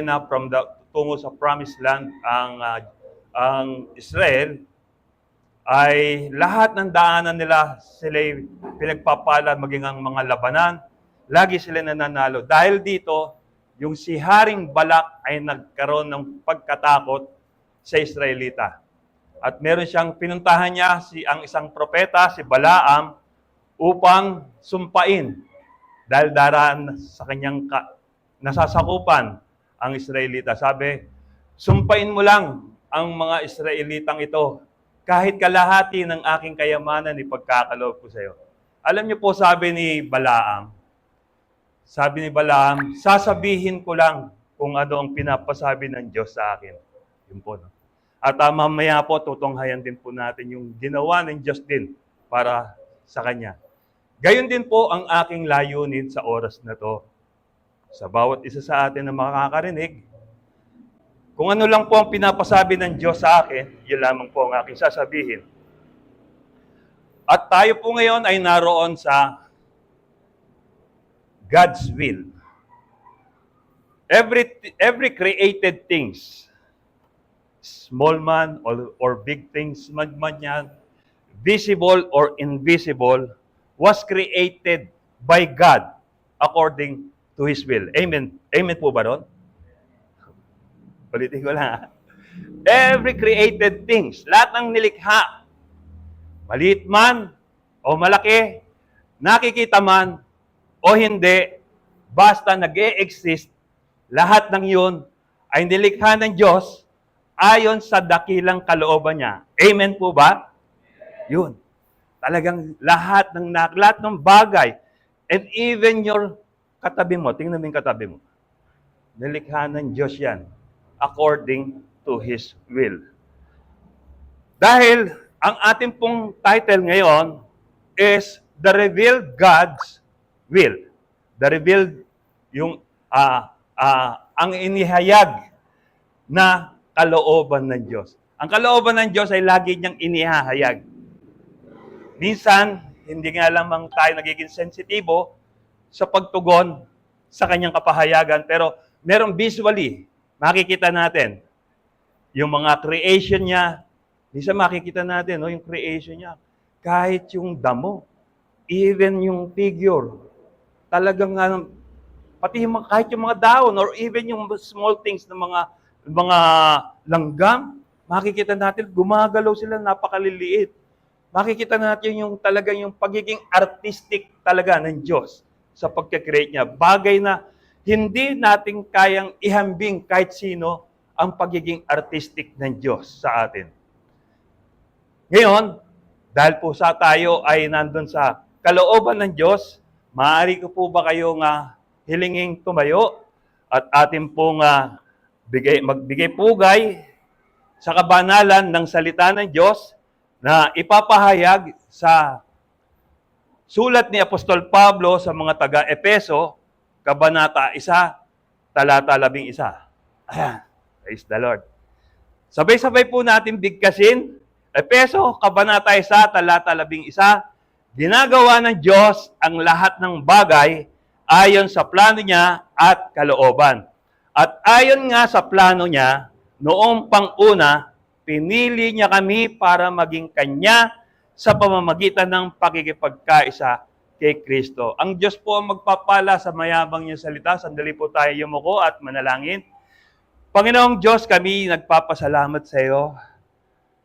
na tungo sa promised land ang Israel, ay lahat ng daanan nila sila pinagpapala, maging ang mga labanan, lagi sila nananalo. Dahil dito, yung si Haring Balak ay nagkaroon ng pagkatakot sa Israelita. At meron siyang pinuntahan niya ang isang propeta, si Balaam, upang sumpain dahil daraan sa kanyang nasasakupan ang Israelita. Sabi, sumpain mo lang ang mga Israelitang ito, kahit kalahati ng aking kayamanan ipagkakaloob ko sa iyo. Alam niyo po, sabi ni Balaam, sasabihin ko lang kung ano ang pinapasabi ng Diyos sa akin. Yun po, no? At mamaya po, tutunghayan din po natin yung ginawa ng Diyos din para sa Kanya. Gayon din po ang aking layunin sa oras na to. Sa bawat isa sa atin na makakarinig, kung ano lang po ang pinapasabi ng Diyos sa akin, yun lamang po ang aking sasabihin. At tayo po ngayon ay naroon sa God's will. Every created things, small man or big things man yan, visible or invisible, was created by God according to His will. Amen. Amen po ba ron? Ulitin ko lang. Every created things, lahat ng nilikha, maliit man o malaki, nakikita man o hindi, basta nag-e-exist, lahat ng yun ay nilikha ng Diyos ayon sa dakilang kalooban niya. Amen po ba? Yun. Talagang lahat ng bagay, and even your katabi mo, tingnan mo yung katabi mo, nilikha ng Diyos yan according to His will. Dahil ang ating pong title ngayon is The Revealed God's Will. The Revealed, ang inihayag na kalooban ng Diyos. Ang kalooban ng Diyos ay lagi niyang inihahayag. Minsan, hindi nga lamang tayo nagiging sensitibo sa pagtugon sa kanyang kapahayagan, pero merong visually, makikita natin yung mga creation niya. Minsan makikita natin, no, yung creation niya. Kahit yung damo, even yung figure, talagang pati kahit yung mga daon or even yung small things ng mga langgam, makikita natin gumagalaw sila, napakaliliit. Makikita natin yung talagang yung pagiging artistic talaga ng Diyos sa pagka-create niya. Bagay na hindi natin kayang ihambing kahit sino ang pagiging artistic ng Diyos sa atin. Ngayon, dahil po tayo ay nandun sa kalooban ng Diyos, maaari ko po ba kayong hilinging tumayo at atin pong magbigay pugay sa kabanalan ng salita ng Diyos na ipapahayag sa sulat ni Apostol Pablo sa mga taga-Epeso, Kabanata 1, talata 11. Ayan, praise the Lord. Sabay-sabay po natin bigkasin. Epeso, Kabanata 1, talata 11. Ginagawa ng Diyos ang lahat ng bagay ayon sa plano niya at kalooban. At ayon nga sa plano niya, noong pang-una, pinili niya kami para maging Kanya sa pamamagitan ng pakikipagkaisa kay Kristo. Ang Diyos po ang magpapala sa mayabang niyang salita. Sandali po tayo yumuko at manalangin. Panginoong Diyos, kami nagpapasalamat sa iyo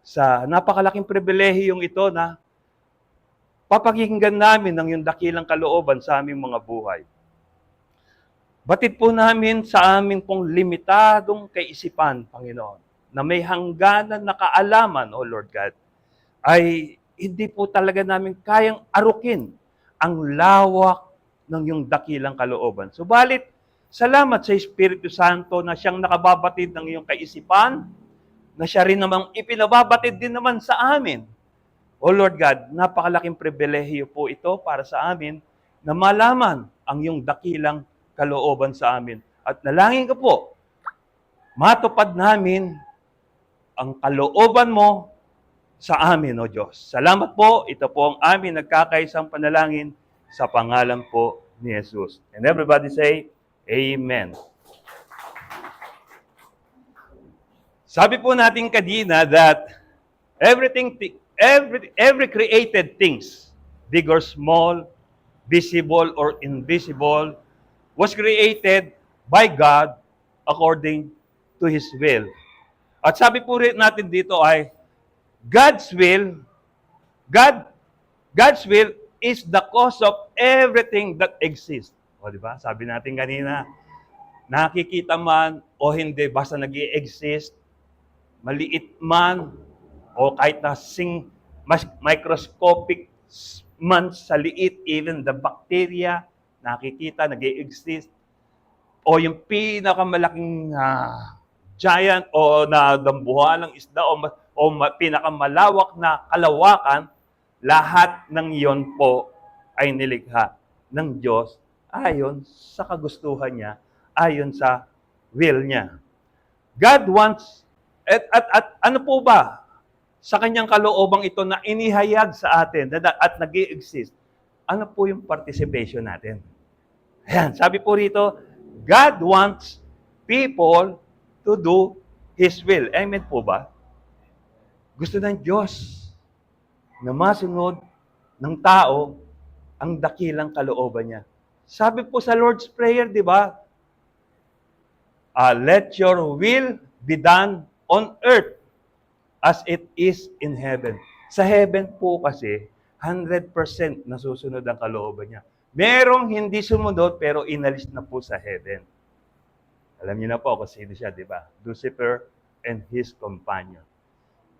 sa napakalaking pribilehiyong ito na papakinggan namin ng iyong dakilang kalooban sa aming mga buhay. Batid po namin sa aming pong limitadong kaisipan, Panginoon, na may hangganan na kaalaman, O Lord God, ay hindi po talaga namin kayang arukin ang lawak ng iyong dakilang kalooban. Subalit, salamat sa Espiritu Santo na siyang nakababatid ng iyong kaisipan, na siya rin namang ipinababatid din naman sa amin. O Lord God, napakalaking pribilehiyo po ito para sa amin na malaman ang iyong dakilang kalooban sa amin. At nalangin ko po, matupad namin ang kalooban mo sa amin, O Diyos. Salamat po. Ito po ang amin nagkakaisang panalangin sa pangalan po ni Jesus. And everybody say, Amen. Sabi po natin kanina that every created things, big or small, visible or invisible, was created by God according to His will. At sabi po rin natin dito ay God's will, God, God's will is the cause of everything that exists. O di ba? Sabi natin kanina, nakikita man o hindi, basta nag-i-exist, maliit man o kahit na mas microscopic man sa liit, even the bacteria, nakikita, nag-i-exist, o yung pinakamalaking giant o nadambuhan ng isda pinakamalawak na kalawakan, lahat ng iyon po ay nilikha ng Diyos ayon sa kagustuhan niya, ayon sa will niya. God wants, at ano po ba sa kanyang kaloobang ito na inihayag sa atin at nag-i-exist, ano po yung participation natin? Ayan, sabi po rito, God wants people to do His will. Amen po ba? Gusto ng Diyos na masunod ng tao ang dakilang kalooban niya. Sabi po sa Lord's Prayer, di ba? Let your will be done on earth as it is in heaven. Sa heaven po kasi, 100% nasusunod ang kalooban niya. Merong hindi sumunod pero inalis na po sa heaven. Alam niyo na po kung sino siya, di ba? Lucifer and his companion.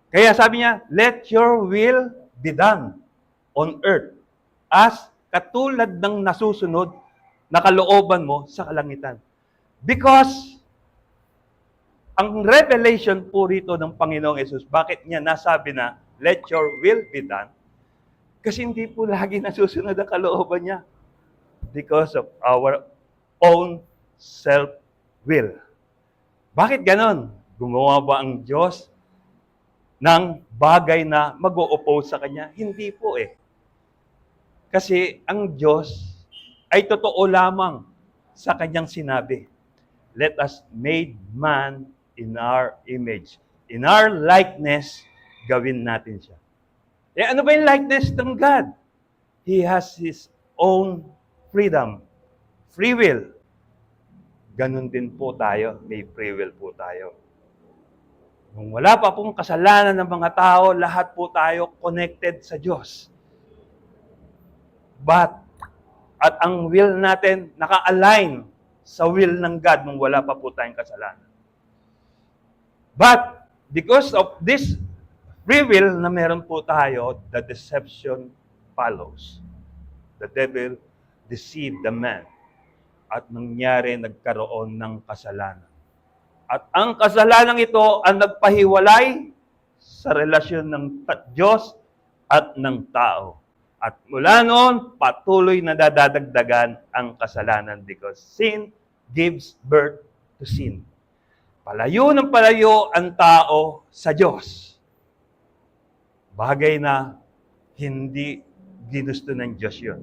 Kaya sabi niya, let your will be done on earth as katulad ng nasusunod na kalooban mo sa kalangitan. Because ang revelation po rito ng Panginoong Yesus, bakit niya nasabi na, let your will be done? Kasi hindi po lagi nasusunod ang kalooban niya. Because of our own self-will. Bakit ganon? Gumawa ba ang Diyos ng bagay na mag-o-oppose sa Kanya? Hindi po eh. Kasi ang Diyos ay totoo lamang sa Kanyang sinabi. Let us make man in our image. In our likeness, gawin natin siya. Eh ano ba yung likeness ng God? He has His own freedom, free will. Ganun din po tayo, may free will po tayo. Kung wala pa pong kasalanan ng mga tao, lahat po tayo connected sa Diyos. At ang will natin naka-align sa will ng God nung wala pa po tayong kasalanan. But, because of this free will na meron po tayo, the deception follows. The devil deceived the man. At nangyari, nagkaroon ng kasalanan. At ang kasalanan ito ang nagpahiwalay sa relasyon ng Diyos at ng tao. At mula noon, patuloy na dadagdagan ang kasalanan because sin gives birth to sin. Palayo ng palayo ang tao sa Diyos. Bagay na hindi ginusto ng Diyos yun.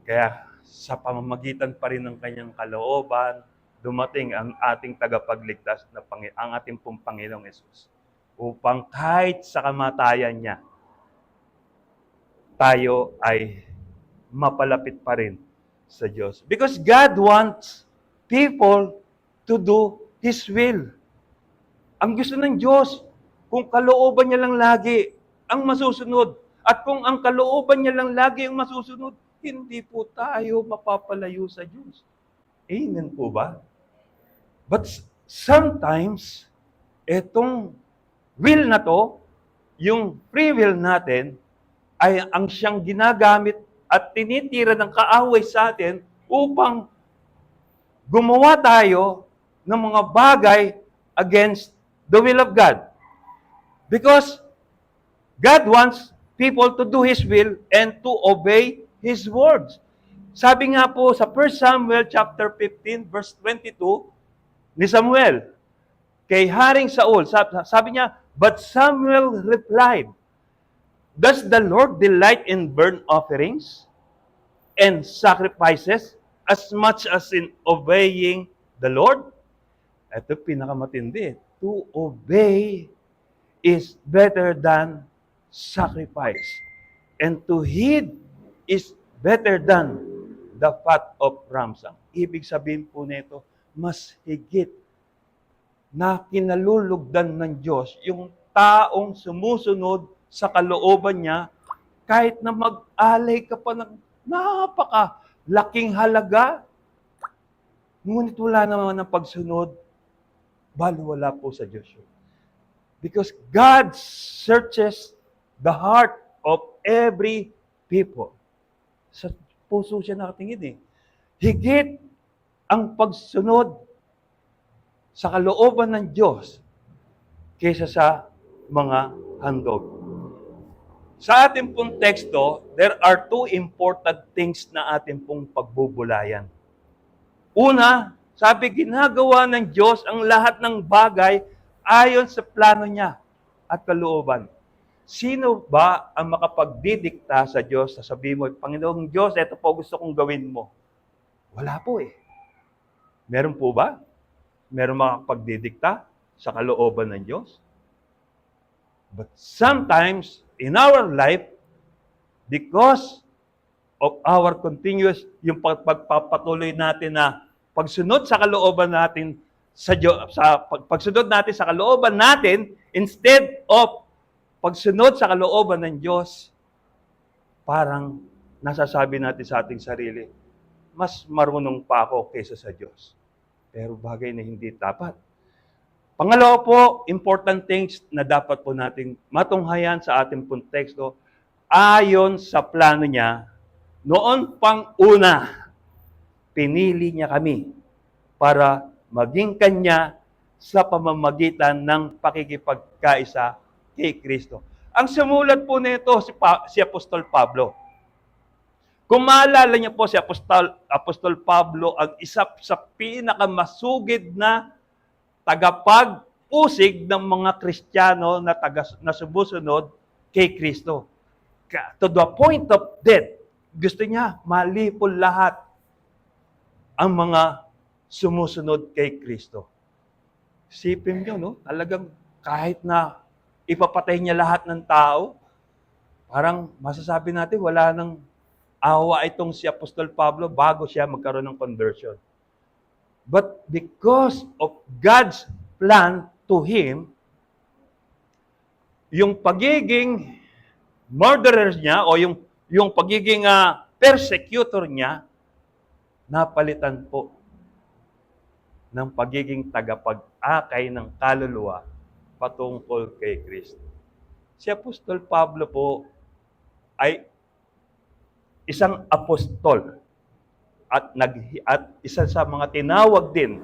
Kaya sa pamamagitan pa rin ng kanyang kalooban, dumating ang ating tagapagligtas na ang ating pong Panginoong Yesus. Upang kahit sa kamatayan niya, tayo ay mapalapit pa rin sa Diyos. Because God wants people to do His will. Ang gusto ng Diyos, kung kalooban niya lang lagi ang masusunod, at kung ang kalooban niya lang lagi ang masusunod, hindi po tayo mapapalayo sa Diyos. Amen po ba? But sometimes, etong will na to, yung free will natin, ay ang siyang ginagamit at tinitira ng kaaway sa atin upang gumawa tayo ng mga bagay against the will of God. Because God wants people to do His will and to obey His words. Sabi nga po sa 1 Samuel chapter 15 verse 22 ni Samuel kay Haring Saul, sabi niya, but Samuel replied, does the Lord delight in burnt offerings and sacrifices as much as in obeying the Lord? Ito pinakamatindi. to obey is better than sacrifice. And to heed is better than the fat of rams. Ang ibig sabihin po nito, mas higit na kinalulugdan ng Diyos yung taong sumusunod sa kalooban niya kahit na mag-alay ka pa ng napaka-laking halaga. Ngunit wala naman ang pagsunod, baliwala po sa Diyos yun. Because God searches the heart of every people. Sa puso siya nakatingin eh. Higit ang pagsunod sa kalooban ng Diyos kaysa sa mga handog. Sa ating pong teksto, there are two important things na ating pong pagbubulayan. Una, sabi, ginagawa ng Diyos ang lahat ng bagay ayon sa plano niya at kalooban. Sino ba ang makapagdidikta sa Diyos? Sasabihin mo, Panginoong Diyos, ito po gusto kong gawin mo. Wala po eh. Meron po ba? Meron makapagdidikta sa kalooban ng Diyos? But sometimes, in our life, because of our continuous, yung pagpapatuloy natin na pagsunod sa kalooban natin sa Diyos, pagsunod natin sa kalooban natin, instead of pagsunod sa kalooban ng Diyos, parang nasasabi natin sa ating sarili, mas marunong pa ako kaysa sa Diyos. Pero bagay na hindi dapat. Pangalawa po, important things na dapat po nating matunghayan sa ating konteksto, ayon sa plano niya, noon pang una, pinili niya kami para maging kanya sa pamamagitan ng pakikipagkaisa kay Kristo. Ang sumulat po nito si Apostol Pablo. Kung maalala niyo po si Apostol Pablo, ang isa sa pinakamasugid na tagapag-usig ng mga Kristiyano na sumusunod kay Kristo. To the point of death, gusto niya malipol lahat ang mga sumusunod kay Kristo. Sipin niyo, no? Talagang kahit na ipapatay niya lahat ng tao, parang masasabi natin wala nang awa itong si Apostol Pablo bago siya magkaroon ng conversion. But because of God's plan to him, yung pagiging murderer niya o yung pagiging persecutor niya, napalitan po ng pagiging tagapag-akay ng kaluluwa patungkol kay Kristo. Si Apostol Pablo po ay isang apostol at isa sa mga tinawag din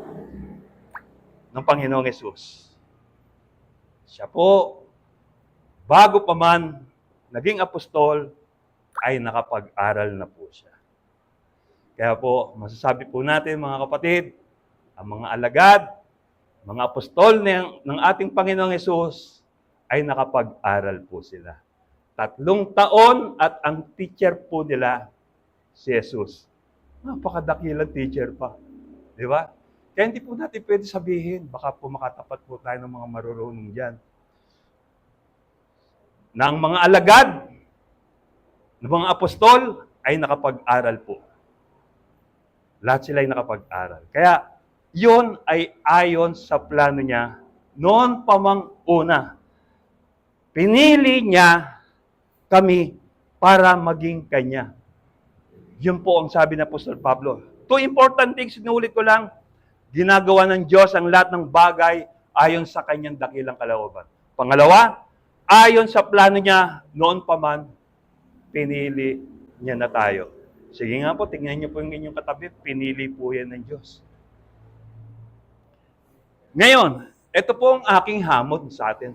ng Panginoong Hesus. Siya po, bago pa man naging apostol, ay nakapag-aral na po siya. Kaya po, masasabi po natin mga kapatid, ang mga alagad, mga apostol ng ating Panginoong Hesus, ay nakapag-aral po sila. 3 taon at ang teacher po nila, si Jesus. Napakadakilang teacher pa. Di ba? Kaya hindi po natin pwede sabihin, baka po makatapat po tayo ng mga marurunong dyan. Na ang mga alagad, ng mga apostol, ay nakapag-aral po. Lahat sila ay nakapag-aral. Kaya, yun ay ayon sa plano niya, noon pa mang una. Pinili niya kami para maging kanya. Yun po ang sabi ng Apostol Pablo. Two important things, sinulit ko lang, ginagawa ng Diyos ang lahat ng bagay ayon sa kanyang dakilang kalooban. Pangalawa, ayon sa plano niya, noon pa man, pinili niya na tayo. Sige nga po, tingnan niyo po yung inyong katabi, pinili po yan ng Diyos. Ngayon, ito po ang aking hamon sa atin.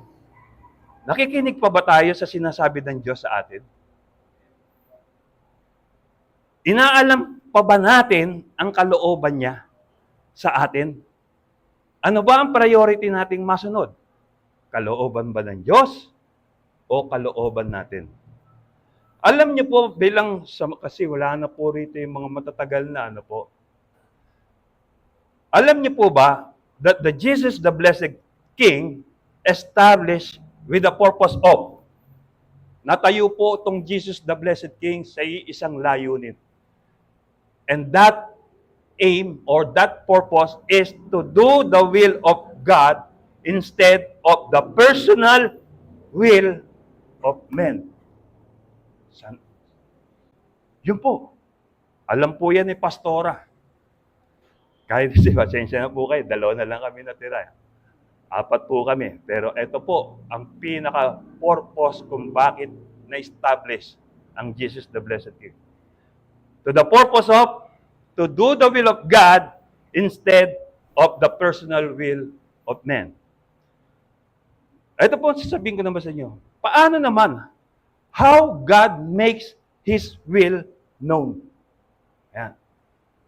Nakikinig pa ba tayo sa sinasabi ng Diyos sa atin? Inaalam pa ba natin ang kalooban niya sa atin? Ano ba ang priority nating masunod? Kalooban ba ng Diyos o kalooban natin? Alam niyo po, kasi wala na po rito yung mga matatagal na ano po. Alam niyo po ba that the Jesus, the Blessed king established with the purpose of. Natayo po itong Jesus the Blessed King sa isang layunin. And that aim or that purpose is to do the will of God instead of the personal will of men. Yun po. Alam po yan ni Pastora. Kahit pasensya na po kayo, 2 na lang kami natira. 4 po kami. Pero ito po, ang pinaka-purpose kung bakit na-establish ang Jesus the Blessed King. To the purpose of to do the will of God instead of the personal will of men. Ito po, sasabihin ko naman sa inyo. Paano naman? How God makes His will known. Ayan.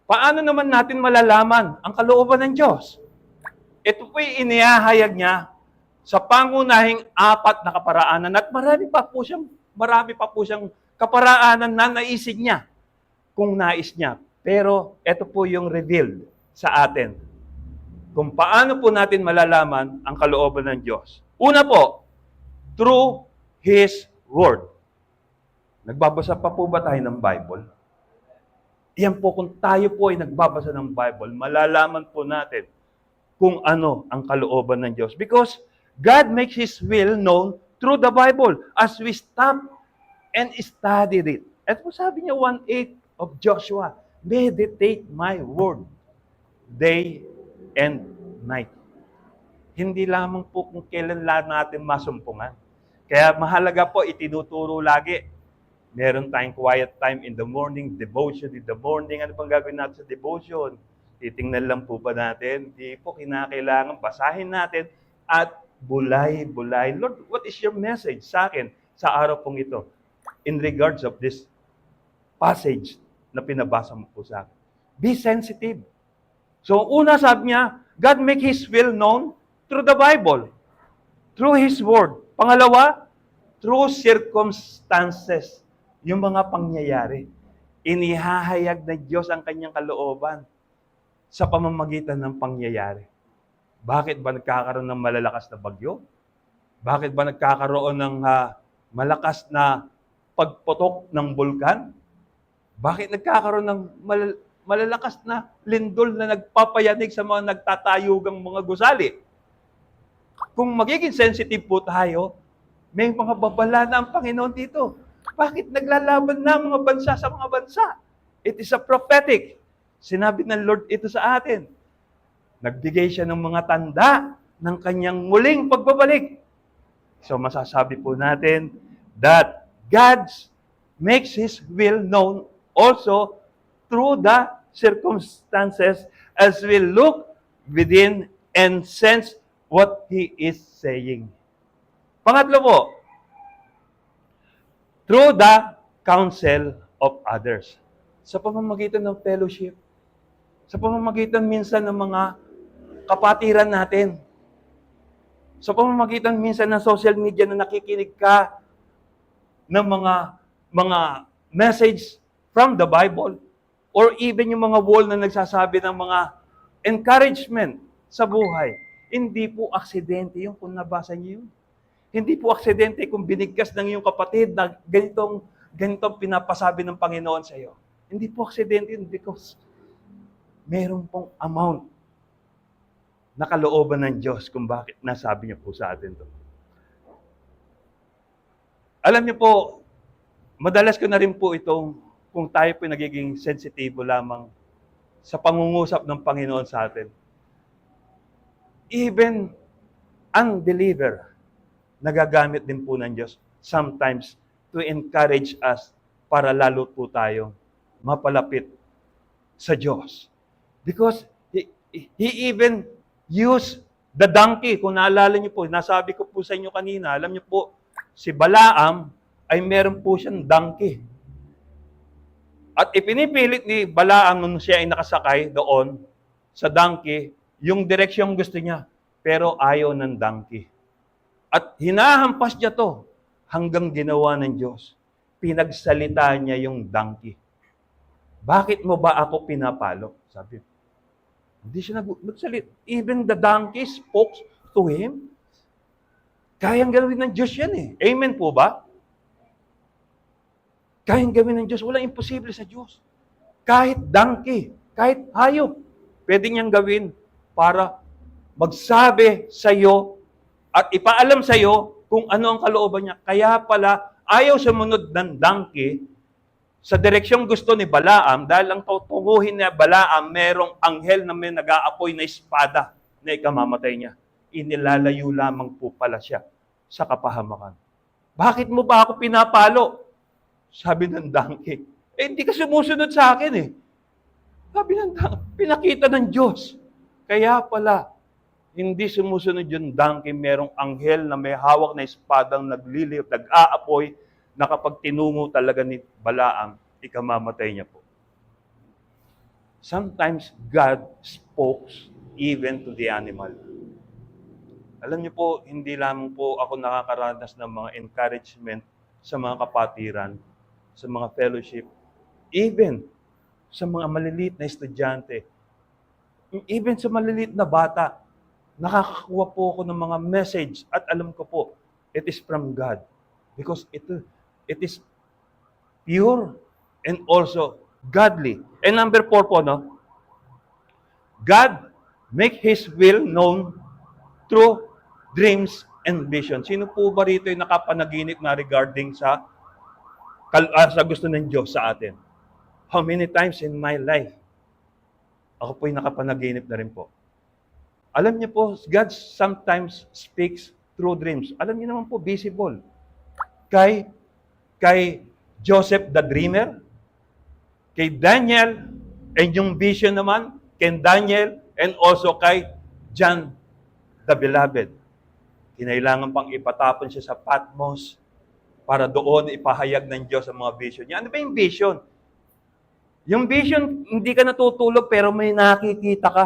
Paano naman natin malalaman ang kalooban ng Diyos? Ito po'y inihahayag niya sa pangunahing 4 na kaparaanan at marami pa po siyang kaparaanan na naisip niya kung nais niya. Pero ito po yung revealed sa atin kung paano po natin malalaman ang kalooban ng Diyos. Una po, through His Word. Nagbabasa pa po ba tayo ng Bible? Yan po, kung tayo po ay nagbabasa ng Bible, malalaman po natin kung ano ang kalooban ng Diyos. Because God makes His will known through the Bible as we stop and studied it. At po sabi niya 1:8 of Joshua, meditate my word day and night. Hindi lamang po kung kailan lang natin masumpungan. Kaya mahalaga po, itinuturo lagi. Meron tayong quiet time in the morning, devotion in the morning. Ano pang gagawin natin sa devotion? Titingnan lang po ba natin? Di po kinakailangan basahin natin at bulay-bulay. Lord, what is your message sa akin sa araw pong ito? In regards of this passage na pinabasa mo po sa akin. Be sensitive. So, una sabi niya, God make His will known through the Bible, through His Word. Pangalawa, through circumstances. Yung mga pangyayari. Inihahayag na Diyos ang kanyang kalooban sa pamamagitan ng pangyayari. Bakit ba nagkakaroon ng malalakas na bagyo? Bakit ba nagkakaroon ng malakas na pagputok ng bulkan? Bakit nagkakaroon ng malalakas na lindol na nagpapayanig sa mga nagtatayugang mga gusali? Kung magiging sensitive po tayo, may mga babala na ang Panginoon dito. Bakit naglalaban na mga bansa sa mga bansa? It is a prophetic. Sinabi ng Lord ito sa atin. Nagbigay siya ng mga tanda ng kanyang muling pagbabalik. So masasabi po natin that God makes His will known also through the circumstances as we look within and sense what He is saying. Pangatlo po, through the counsel of others. Sa pamamagitan ng fellowship, sa pamamagitan minsan ng mga kapatiran natin, sa pamamagitan minsan ng social media na nakikinig ka ng mga message from the Bible, or even yung mga wall na nagsasabi ng mga encouragement sa buhay. Hindi po aksidente yung kung nabasa niyo yun. Hindi po aksidente kung binigkas ng iyong kapatid na ganitong pinapasabi ng Panginoon sa iyo. Hindi po aksidente yun because meron pong amount na kalooban ng Diyos kung bakit nasabi niya po sa atin to. Alam niyo po, madalas ko na rin po itong kung tayo po nagiging sensitibo lamang sa pangungusap ng Panginoon sa atin. Even unbeliever, nagagamit din po ng Diyos sometimes to encourage us para lalo po tayo mapalapit sa Diyos. Because He even used the donkey. Kung naalala niyo po, nasabi ko po sa inyo kanina, alam niyo po, si Balaam ay meron po siyang donkey. At ipinipilit ni Balaam nung siya ay nakasakay doon sa donkey, yung direksyong gusto niya, pero ayaw ng donkey. At hinahampas niya to hanggang ginawa ng Diyos. Pinagsalita niya yung donkey. Bakit mo ba ako pinapalo? Sabi. Hindi siya nagsalit. Even the donkey spoke to Him? Kayang gawin ng Diyos yan eh. Amen po ba? Kayang gawin ng Diyos. Walang imposible sa Diyos. Kahit donkey, kahit hayop, pwede niyang gawin para magsabi sa iyo at ipaalam sa iyo kung ano ang kalooban niya. Kaya pala, ayaw sumunod ng donkey sa direksyong gusto ni Balaam dahil ang tutunguhin ni Balaam, merong anghel na may nag-aapoy na espada na ikamamatay niya. Inilalayo lamang po pala siya sa kapahamakan. Bakit mo ba ako pinapalo? Sabi ng donkey. Hindi ka sumusunod sa akin eh. Sabi ng donkey, pinakita ng Diyos. Kaya pala, hindi sumusunod yung donkey, merong anghel na may hawak na espadang naglilip, nag-aapoy, na kapag tinungo talaga ni Balaam, ikamamatay niya po. Sometimes God spoke even to the animal. Alam niyo po, hindi lamang po ako nakakaranas ng mga encouragement sa mga kapatiran, sa mga fellowship, even sa mga maliliit na estudyante, even sa maliliit na bata, nakakakuha po ako ng mga message at alam ko po, it is from God. Because it is pure and also godly. And number 4 po, no? God make His will known through dreams and vision. Sino po ba rito yung nakapanaginip na regarding sa gusto ng Diyos sa atin? How many times in my life, ako po yung nakapanaginip na rin po. Alam niyo po, God sometimes speaks through dreams. Alam niyo naman po, visible. Kay Joseph the Dreamer, kay Daniel, and yung vision naman, kay Daniel, and also kay John the Beloved. Kinailangan pang ipatapon siya sa Patmos para doon ipahayag ng Diyos ang mga vision niya. Ano ba yung vision? Yung vision, hindi ka natutulog pero may nakikita ka.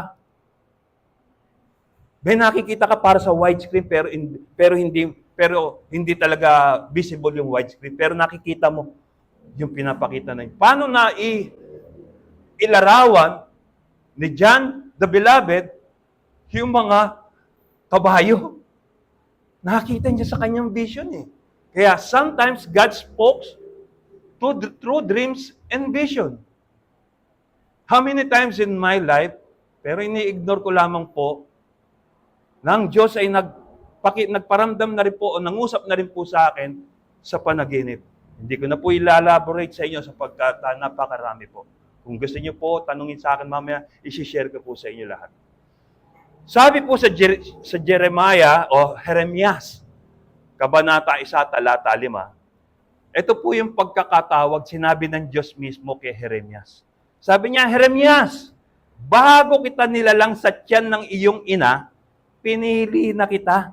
May nakikita ka para sa widescreen pero hindi talaga visible yung widescreen. Pero nakikita mo yung pinapakita na yun. Paano na ilarawan ni John the Beloved yung mga kabayo? Nakita niya sa kanyang vision eh. Kaya sometimes God spoke through dreams and vision. How many times in my life, pero ini-ignore ko lamang po, nang Diyos ay nagparamdam na rin po o nangusap na rin po sa akin sa panaginip. Hindi ko na po ilalaborate sa inyo sapagkat napakarami po. Kung gusto niyo po, tanungin sa akin mamaya, isi-share ko po sa inyo lahat. Sabi po sa Jeremiah o Jeremias, Kabanata 1, Talata 5, ito po yung pagkakatawag, sinabi ng Diyos mismo kay Jeremias. Sabi niya, Jeremias, bago kita nilalang sa tiyan ng iyong ina, pinili na kita.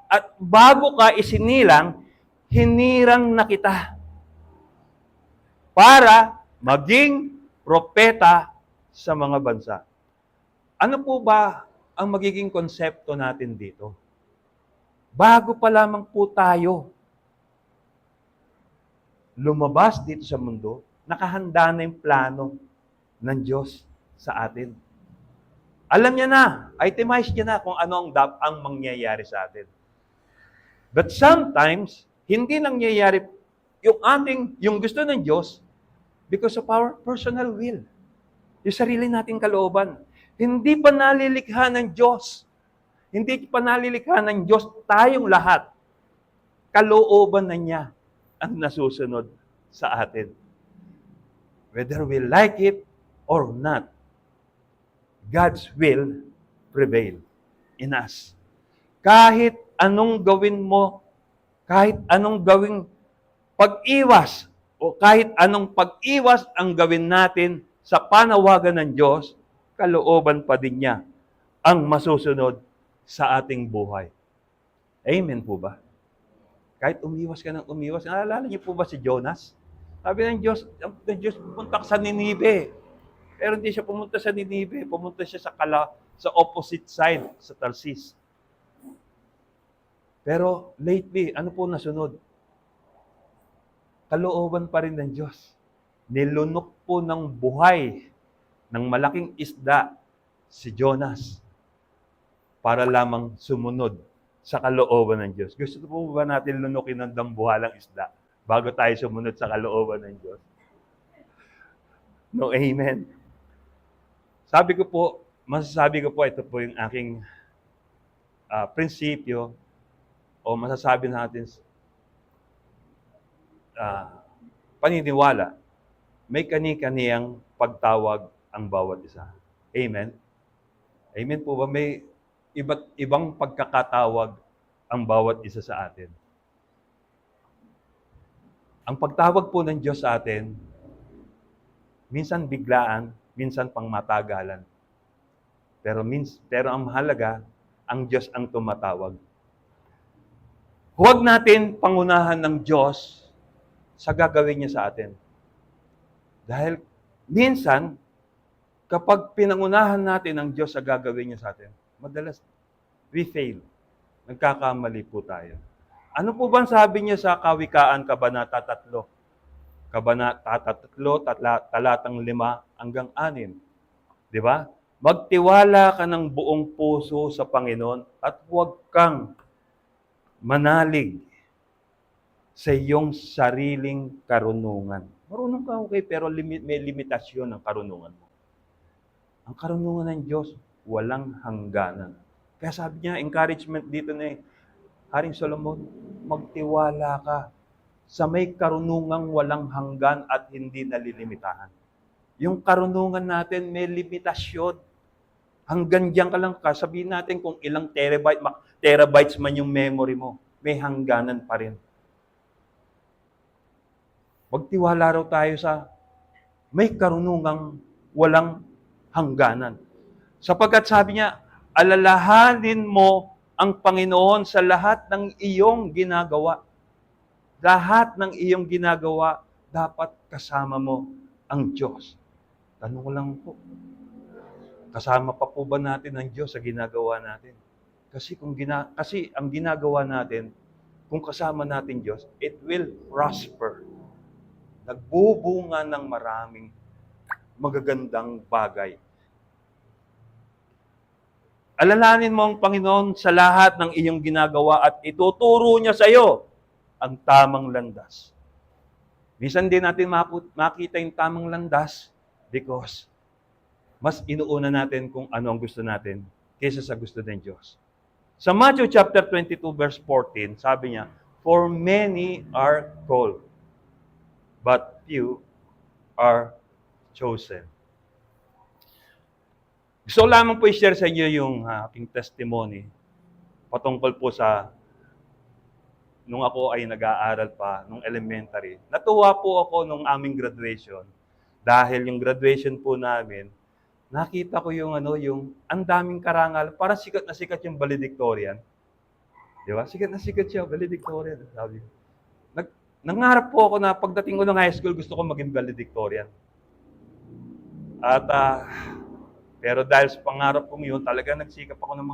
At bago ka isinilang, hinirang na kita. Para maging propeta sa mga bansa. Ano po ba ang magiging konsepto natin dito? Bago pa lamang po tayo lumabas dito sa mundo, nakahanda na yung plano ng Diyos sa atin. Alam niya na, itemize niya na kung ano ang mangyayari sa atin. But sometimes, hindi lang nangyayari yung gusto ng Diyos because of our personal will. Yung sarili nating kalooban. Hindi pa nalilikha ng Diyos. Hindi pa nalilikha ng Diyos tayong lahat. Kalooban na niya ang nasusunod sa atin. Whether we like it or not, God's will prevail in us. Kahit anong gawin mo, kahit anong gawing pag-iwas, o kahit anong pag-iwas ang gawin natin sa panawagan ng Diyos, kalooban pa din niya ang masusunod sa ating buhay. Amen po ba? Kahit umiwas ka ng umiwas, naalala niyo po ba si Jonas? Sabi ng Diyos, pumunta ka sa Ninive. Pero hindi siya pumunta sa Ninive, pumunta siya sa opposite side, sa Tarsis. Pero lately, ano po nasunod? Kalooban pa rin ng Diyos. Nilunok po ng buhay ng malaking isda si Jonas. para lamang sumunod sa kalooban ng Diyos. Gusto po ba natin lunukin ng dambuhalang isda bago tayo sumunod sa kalooban ng Diyos? No, amen. Masasabi ko po, ito po yung aking prinsipyo o masasabi natin paniniwala. May kani-kaniyang pagtawag ang bawat isa. Amen? Amen po ba? May iba't ibang pagkakatawag ang bawat isa sa atin. Ang pagtawag po ng Diyos sa atin, minsan biglaan, minsan pangmatagalan. Pero ang mahalaga, ang Diyos ang tumatawag. Huwag natin pangunahan ng Diyos sa gagawin niya sa atin. Dahil minsan, kapag pinangunahan natin ang Diyos sa gagawin niya sa atin, madalas we fail. Nagkakamali po tayo. Ano po bang sabi niya sa Kawikaan, Kabanata 3? Kabanata 3, talatang 5 hanggang 6. Di ba? Magtiwala ka ng buong puso sa Panginoon at huwag kang manalig sa iyong sariling karunungan. Marunong ka, okay, pero may limitasyon ang karunungan mo. Ang karunungan ng Diyos, walang hangganan. Kaya sabi niya, encouragement dito na Haring Solomon, magtiwala ka sa may karunungang walang hanggan at hindi nalilimitahan. Yung karunungan natin may limitasyon. Hanggang diyan ka lang, sabihin natin kung ilang terabytes man yung memory mo, may hangganan pa rin. Magtiwala raw tayo sa may karunungang walang hangganan. Sapagkat sabi niya, alalahanin mo ang Panginoon sa lahat ng iyong ginagawa. Lahat ng iyong ginagawa, dapat kasama mo ang Diyos. Tanong ko lang po, kasama pa po ba natin ang Diyos sa ginagawa natin? Kasi ang ginagawa natin, kung kasama natin Diyos, it will prosper. Nagbubunga ng maraming magagandang bagay. Alalahanin mo ang Panginoon sa lahat ng iyong ginagawa at ituturo niya sa iyo ang tamang landas. Minsan din natin makita yung tamang landas because mas inuuna natin kung ano ang gusto natin kaysa sa gusto ng Diyos. Sa Matthew chapter 22 verse 14, sabi niya, "For many are called, but few are chosen." Gusto lamang po i-share sa inyo yung aking testimony patungkol po sa nung ako ay nag-aaral pa, nung elementary. Natuwa po ako nung aming graduation dahil yung graduation po namin, nakita ko yung ang daming karangal, parang sikat na sikat yung valedictorian. Di ba? Sikat na sikat siya, valedictorian. Sabi ko. Nangarap po ako na pagdating ko ng high school, gusto ko maging valedictorian. At pero dahil sa pangarap kong yun, talaga nagsikap ako ng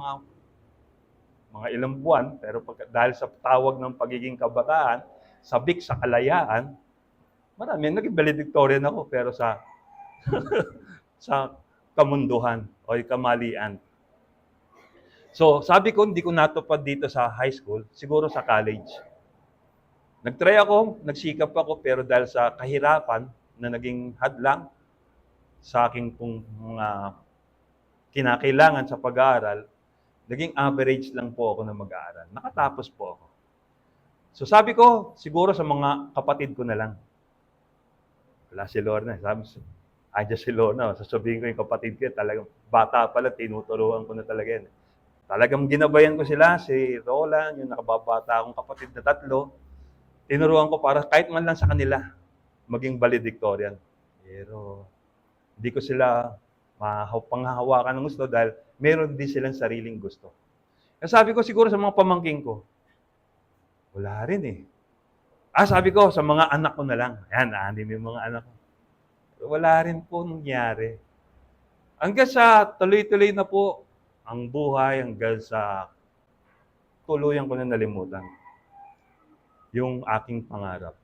mga ilang buwan. Pero dahil sa tawag ng pagiging kabataan, sabik sa kalayaan, naging valedictorian ako, pero sa sa kamunduhan o kamalian. So, sabi ko, hindi ko natupad dito sa high school, siguro sa college. Nagtry ako, nagsikap ako, pero dahil sa kahirapan na naging hadlang sa aking mga kinakailangan sa pag-aaral, naging average lang po ako na mag-aaral. Nakatapos po ako. So sabi ko, siguro sa mga kapatid ko na lang. Wala si Lorna. Andiyan si Lorna. Sasabihin ko yung kapatid ko, talagang bata pala, tinuturuan ko na talaga yan. Talagang ginabayan ko sila, si Roland, yung nakababata akong kapatid na 3, tinuruan ko para kahit man lang sa kanila, maging valedictorian. Pero hindi ko sila panghahawakan ng gusto dahil meron din silang sariling gusto. Kaya sabi ko siguro sa mga pamangking ko, wala rin eh. Sabi ko sa mga anak ko na lang. Ayan, anim yung mga anak ko. Wala rin po nangyari. Hanggang sa tuloy-tuloy na po ang buhay, hanggang sa tuluyan ko na nalimutan yung aking pangarap.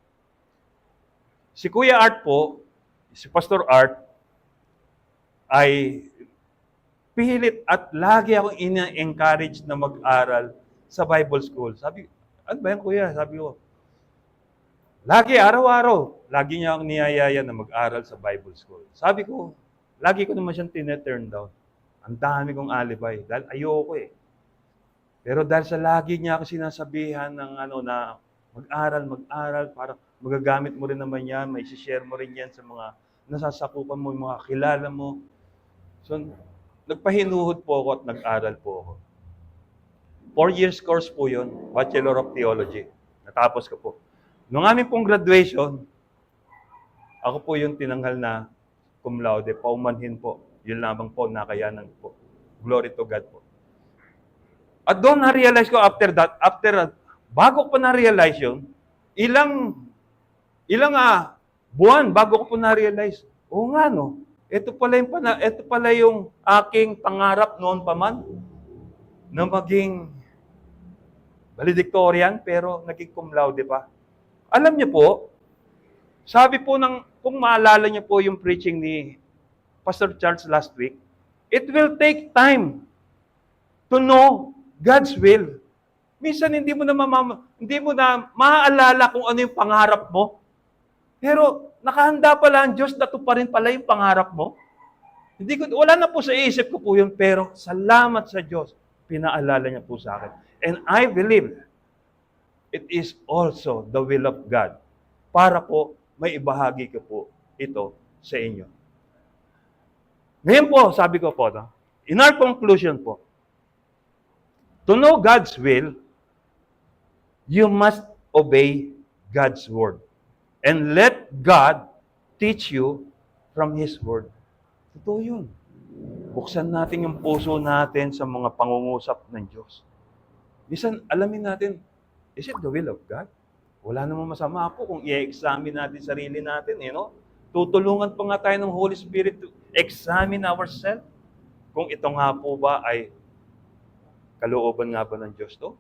Si Kuya Art po, si Pastor Art, ay pilit at lagi akong ina-encourage na mag-aral sa Bible school. Sabi, ano ba yan kuya? Sabi ko, lagi, araw-araw, lagi niya akong niyayaya na mag-aral sa Bible school. Sabi ko, lagi ko naman siyang tineturn down. Ang dami kong alibay, dahil ayoko eh. Pero dahil sa lagi niya ako sinasabihan ng na mag-aral, para magagamit mo rin naman yan, may share mo rin yan sa mga nasasakupan mo, yung mga kilala mo. So, nagpahinuhod po ako at nag-aral po ako. 4 years course po yun, Bachelor of Theology. Natapos ko po. Nung aming pong graduation, ako po yung tinanghal na cum laude, paumanhin po. Yun lamang po, nakayanan po. Glory to God po. At doon na-realize ko bago ko pa na-realize yun, ilang buwan bago ko po na-realize, oo nga no, ito pala yung aking pangarap noon pa man, na maging valedictorian, pero naging cum laude pa. Alam niyo po, sabi po kung maalala niyo po yung preaching ni Pastor Charles last week, it will take time to know God's will. Minsan hindi mo na maaalala kung ano yung pangarap mo. Pero nakahanda pala ang Diyos na tuparin pala yung pangarap mo. Wala na po sa isip ko po yun, pero salamat sa Diyos, pinaalala niya po sa akin. And I believe it is also the will of God para po may ibahagi ko po ito sa inyo. Ngayon po, sabi ko po, in our conclusion po, to know God's will, you must obey God's word. And let God teach you from His word. Totoo yun. Buksan natin yung puso natin sa mga pangungusap ng Diyos. Minsan, alamin natin, is it the will of God? Wala namang masama po kung i-examine natin sarili natin, Tutulungan pa nga tayo ng Holy Spirit to examine ourselves. Kung ito nga po ba ay kalooban nga ba ng Diyos to?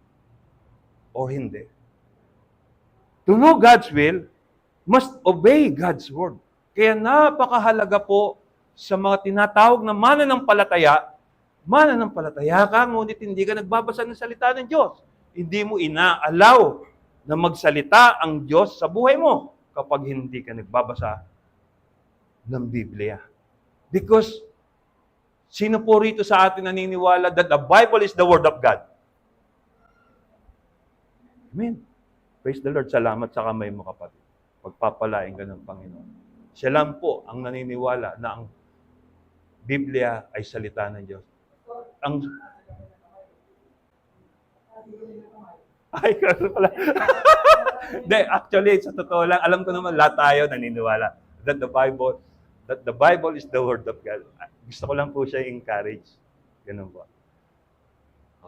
O hindi? To know God's will, must obey God's word. Kaya napakahalaga po sa mga tinatawag na mananampalataya ka, ngunit hindi ka nagbabasa ng salita ng Diyos. Hindi mo ina-allow na magsalita ang Diyos sa buhay mo kapag hindi ka nagbabasa ng Biblia. Because sino po rito sa atin naniniwala that the Bible is the Word of God? Amen. Praise the Lord. Salamat sa kamay mo, kapatid. Pagpapalain ka ng Panginoon. Siya lang po ang naniniwala na ang Biblia ay salita ng Diyos. Ay, kasi pala. Actually, sa totoo lang, alam ko naman lahat tayo naniniwala that the Bible is the Word of God. Gusto ko lang po siya encourage. Ganun po.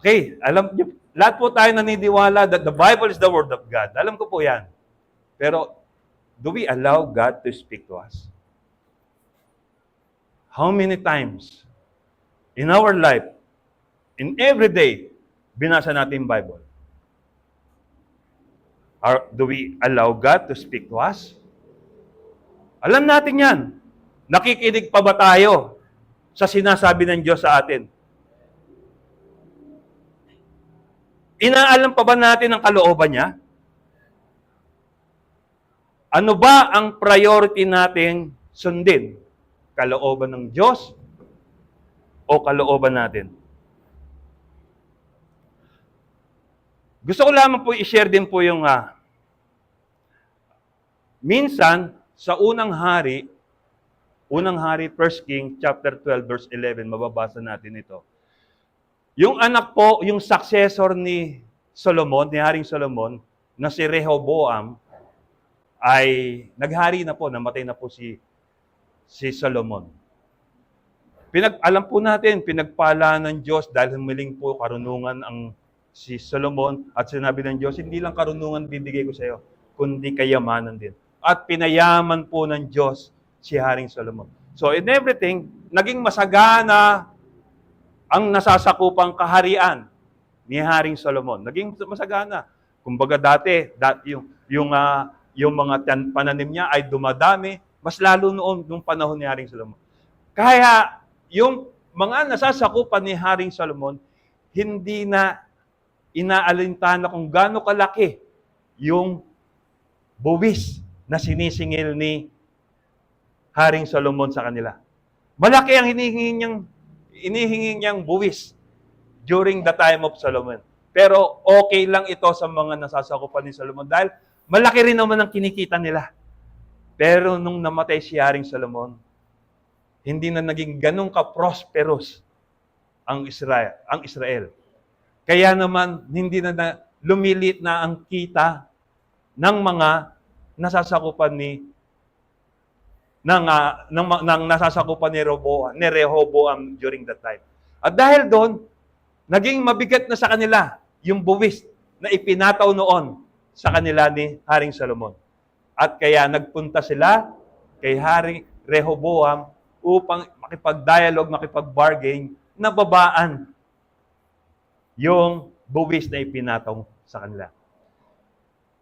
Okay, alam niyo, lahat po tayo naniniwala that the Bible is the Word of God. Alam ko po yan. Pero, do we allow God to speak to us? How many times in our life, in every day, binasa natin yung Bible? Do we allow God to speak to us? Alam natin yan. Nakikinig pa ba tayo sa sinasabi ng Diyos sa atin? Inaalam pa ba natin ang kalooban niya? Ano ba ang priority nating sundin? Kalooban ng Diyos o kalooban natin? Gusto ko lamang po i-share din po yung minsan sa unang hari, 1 King, chapter 12, verse 11, mababasa natin ito. Yung anak po, yung successor ni Solomon, ni Haring Solomon, na si Rehoboam, ay naghari na po, namatay na po si Solomon. Alam po natin, pinagpala ng Diyos dahil humiling po karunungan si Solomon at sinabi ng Diyos, hindi lang karunungan bibigay ko sa iyo, kundi kayamanan din. At pinayaman po ng Diyos si Haring Solomon. So in everything, naging masagana ang nasasakupang kaharian ni Haring Solomon. Naging masagana. Kumbaga dati yung mga pananim niya ay dumadami, mas lalo noon nung panahon ni Haring Solomon. Kaya yung mga nasasakupan ni Haring Solomon, hindi na inaalintana kung gaano kalaki yung buwis na sinisingil ni Haring Solomon sa kanila. Malaki ang inihingi niyang buwis during the time of Solomon. Pero okay lang ito sa mga nasasakupan ni Solomon dahil malaki rin naman ang kinikita nila. Pero nung namatay si Haring Solomon, hindi na naging ganun ka-prosperous ang Israel. Kaya naman, hindi na lumilit na ang kita ng mga nasasakupan ng nasasakupan ni Rehoboam during that time. At dahil doon, naging mabigat na sa kanila yung buwis na ipinataw noon sa kanila ni Haring Solomon. At kaya nagpunta sila kay Haring Rehoboam upang makipag-dialogue, makipag-bargain, na babaan yung buwis na ipinataw sa kanila.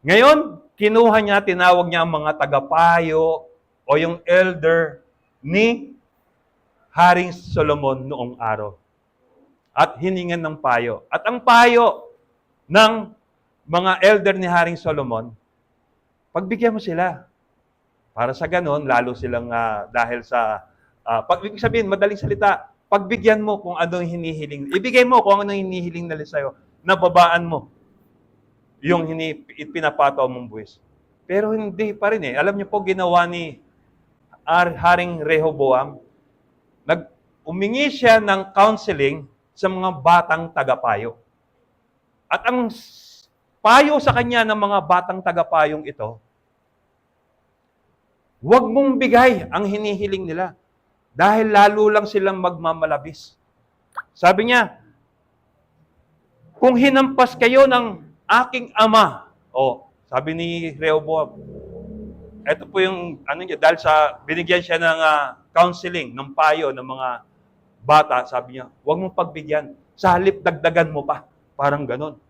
Ngayon, kinuha niya, tinawag niya ang mga tagapayo o yung elder ni Haring Solomon noong araw. At hiningan ng payo. At ang payo ng mga elder ni Haring Solomon, pagbigyan mo sila. Para sa ganon, lalo silang dahil sa, ibig sabihin, madaling salita, pagbigyan mo kung anong hinihiling. Ibigay mo kung anong hinihiling nila sa'yo. Nababaan mo yung pinapataw mong buwis. Pero hindi pa rin eh. Alam niyo po, ginawa ni Haring Rehoboam, umingi siya ng counseling sa mga batang tagapayo. At ang payo sa kanya ng mga batang tagapayong ito, huwag mong bigay ang hinihiling nila dahil lalo lang silang magmamalabis. Sabi niya, kung hinampas kayo ng aking ama, sabi ni Rehoboam, ito po yung, dahil sa, binigyan siya ng counseling, ng payo ng mga bata, sabi niya, huwag mong pagbigyan, sa halip dagdagan mo pa. Parang ganon.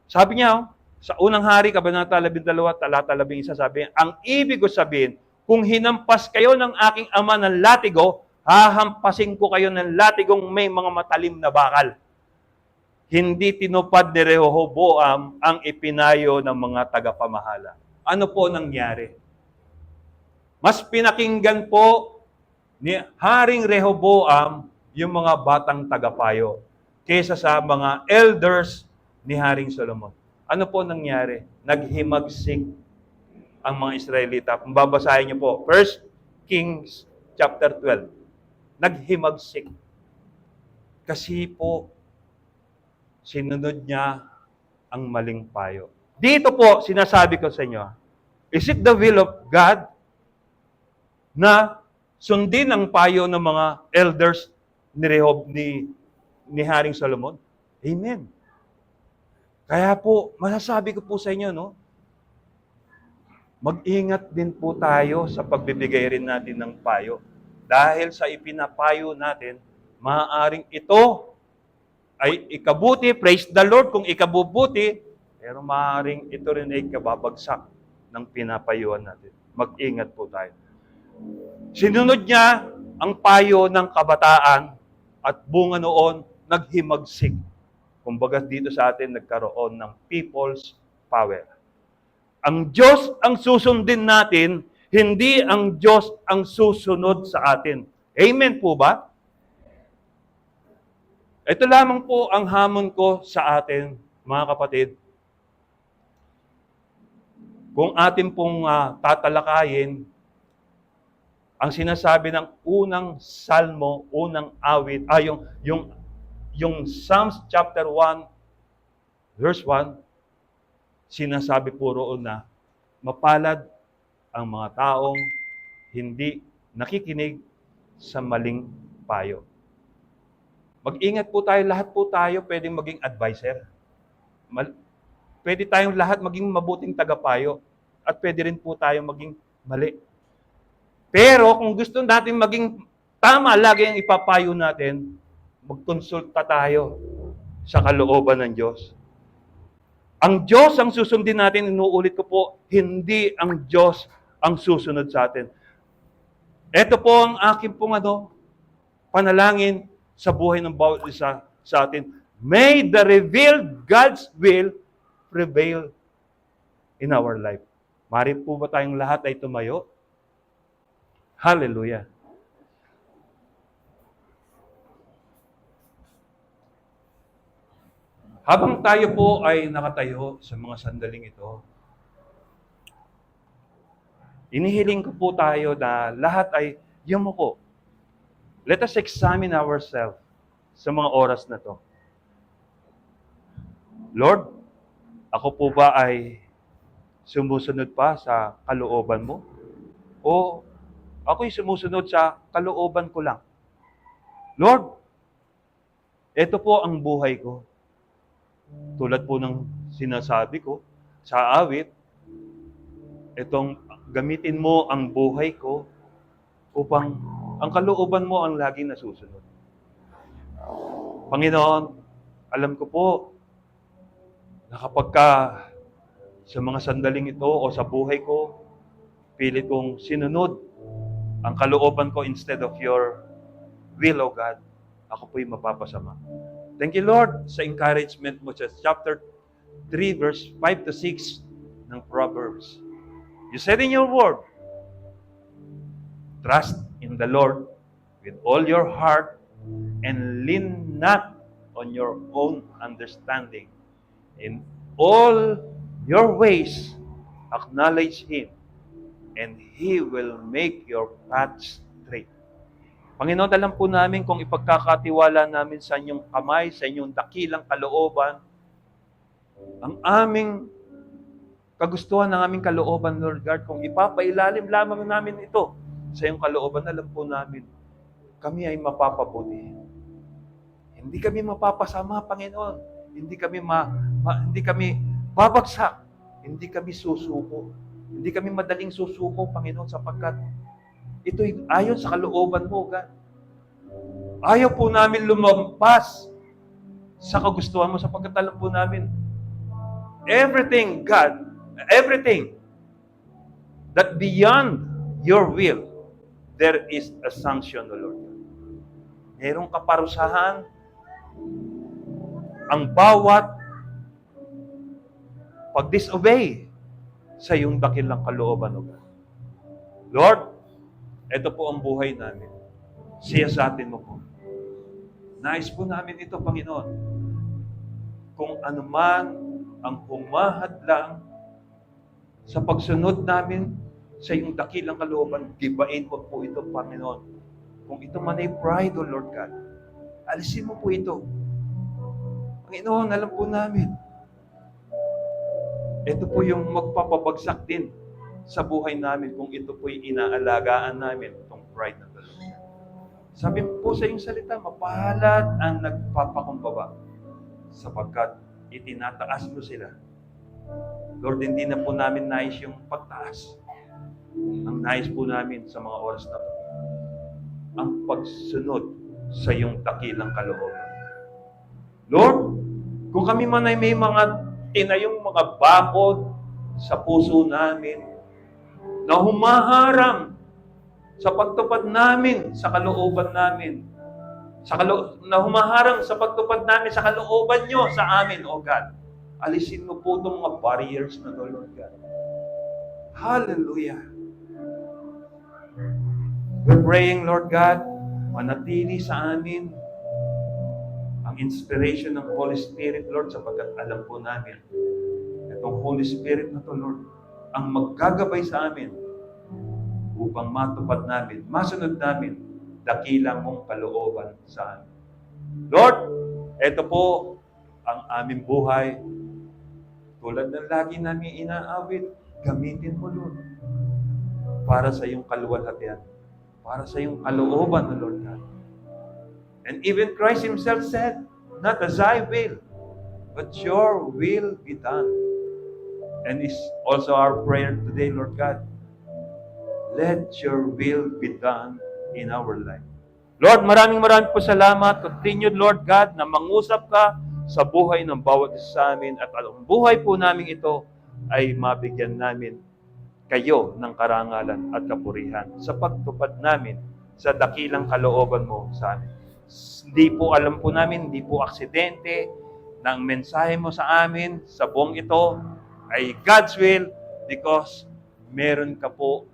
Sabi niya, sa unang hari, Kabanata 12, talata 11, sabi niya, ang ibig ko sabihin, kung hinampas kayo ng aking ama ng latigo, hahampasin ko kayo ng latigong may mga matalim na bakal. Hindi tinupad ni Rehoboam ang ipinayo ng mga tagapamahala. Ano po nangyari? Mas pinakinggan po ni Haring Rehoboam yung mga batang tagapayo kaysa sa mga elders ni Haring Solomon. Ano po nangyari? Naghimagsik ang mga Israelita. Kung babasahin niyo po, 1 Kings chapter 12. Naghimagsik. Kasi po, sinunod niya ang maling payo. Dito po, sinasabi ko sa inyo, is it the will of God na sundin ang payo ng mga elders ni Haring Solomon? Amen. Kaya po, masasabi ko po sa inyo, mag-ingat din po tayo sa pagbibigay rin natin ng payo. Dahil sa ipinapayo natin, maaaring ito ay ikabuti, praise the Lord kung ikabubuti, pero maaaring ito rin ay kababagsak ng pinapayuan natin. Mag-ingat po tayo. Sinunod niya ang payo ng kabataan at bunga noon, naghimagsik. Kumbaga dito sa atin, nagkaroon ng people's power. Ang Diyos ang susundin natin, hindi ang Diyos ang susunod sa atin. Amen po ba? Ito lamang po ang hamon ko sa atin, mga kapatid. Kung atin pong tatalakayin, ang sinasabi ng unang salmo, unang awit, yung Psalms chapter 1, verse 1, sinasabi po roon na mapalad ang mga taong hindi nakikinig sa maling payo. Mag-ingat po tayo, lahat po tayo pwedeng maging advisor. Pwede tayong lahat maging mabuting tagapayo at pwede rin po tayong maging mali. Pero kung gusto natin maging tama lagi ang ipapayo natin, magkonsulta tayo sa kalooban ng Diyos. Ang Diyos ang susundin natin, inuulit ko po, hindi ang Diyos ang susunod sa atin. Ito po ang aking pong panalangin sa buhay ng bawat isa sa atin. May the revealed God's will prevail in our life. Maaari po ba tayong lahat ay tumayo? Hallelujah. Habang tayo po ay nakatayo sa mga sandaling ito, inihiling ko po tayo na lahat ay yumuko. Let us examine ourselves sa mga oras na to. Lord, ako po ba ay sumusunod pa sa kalooban mo? O ako'y sumusunod sa kalooban ko lang? Lord, ito po ang buhay ko. Tulad po ng sinasabi ko sa awit, itong gamitin mo ang buhay ko upang ang kalooban mo ang laging nasusunod. Panginoon, alam ko po na kapag sa mga sandaling ito o sa buhay ko, pilit kong sinunod ang kalooban ko instead of your will, O God, ako po'y mapapasama. Thank you, Lord, sa encouragement mo sa chapter 3, verse 5 to 6 ng Proverbs. You said in your word, trust in the Lord with all your heart and lean not on your own understanding. In all your ways, acknowledge Him, and He will make your path straight. Panginoon, alam po namin kung ipagkakatiwala namin sa inyong kamay, sa inyong dakilang kalooban, ang aming kagustuhan ng aming kalooban, Lord God, kung ipapailalim lamang namin ito sa iyong kalooban, alam po namin, kami ay mapapabuti. Hindi kami mapapasama, Panginoon. Hindi kami babagsak. Hindi kami susuko. Hindi kami madaling susuko, Panginoon, sapagkat ito'y ayon sa kalooban mo, God. Ayaw po namin lumampas sa kagustuhan mo sapagkat alam po namin, everything, God, everything that beyond your will, there is a sanction, O Lord. Mayroong kaparusahan ang bawat pag-disobey sa iyong dakilang kalooban, O God. Lord, ito po ang buhay namin. Siyasatin mo po. Nais po namin ito, Panginoon. Kung anuman ang humahadlang sa pagsunod namin sa iyong dakilang kalooban, gibain mo po ito, Panginoon. Kung ito man ay pride, O Lord God, alisin mo po ito. Panginoon, alam po namin, ito po yung magpapabagsak din sa buhay namin kung ito po'y inaalagaan namin, itong pride na Lord. Sabi po sa iyong salita, mapalad ang nagpapakumbaba sapagkat itinataas mo sila. Lord, hindi na po namin nais yung pagtaas. Ang nais po namin sa mga oras na ito, ang pagsunod sa iyong dakilang kalooban. Lord, kung kami man ay may mga tinayong mga bakod sa puso namin na humaharang sa pagtupad namin sa kalooban namin, na humaharang sa pagtupad namin sa kalooban nyo sa amin, O God. Alisin mo po itong mga barriers na to, Lord God. Hallelujah. We're praying, Lord God, manatili sa amin ang inspiration ng Holy Spirit, Lord, sapagkat alam po namin, itong Holy Spirit na to, Lord, ang maggagabay sa amin upang matupad namin, masunod namin, dakilang mong kalooban sa amin. Lord, ito po ang aming buhay. Tulad ng lagi namin inaawit, gamitin mo, Lord, para sa iyong kaluwalhatian, para sa iyong kalooban, Lord God. And even Christ Himself said, not as I will, but your will be done. And it's also our prayer today, Lord God. Let your will be done in our life. Lord, maraming po salamat. Continued, Lord God, na mangusap ka sa buhay ng bawat isa sa amin at ang buhay po namin ito ay mabigyan namin kayo ng karangalan at kapurihan sa pagtupad namin sa dakilang kalooban mo sa amin. Hindi po alam po namin, hindi po aksidente na ang mensahe mo sa amin sa buong ito ay God's will because meron ka po,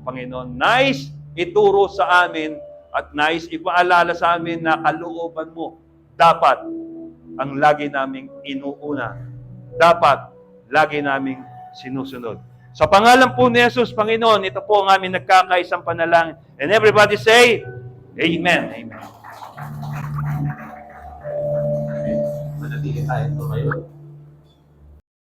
Panginoon, nais ituro sa amin at nais ipaalala sa amin na kalooban mo dapat ang lagi naming inuuna. Dapat lagi naming sinusunod. Sa pangalan po ni Jesus, Panginoon, ito po ang aming nagkakaisang panalangin. And everybody say, Amen. Amen. Manatili tayo tumayo.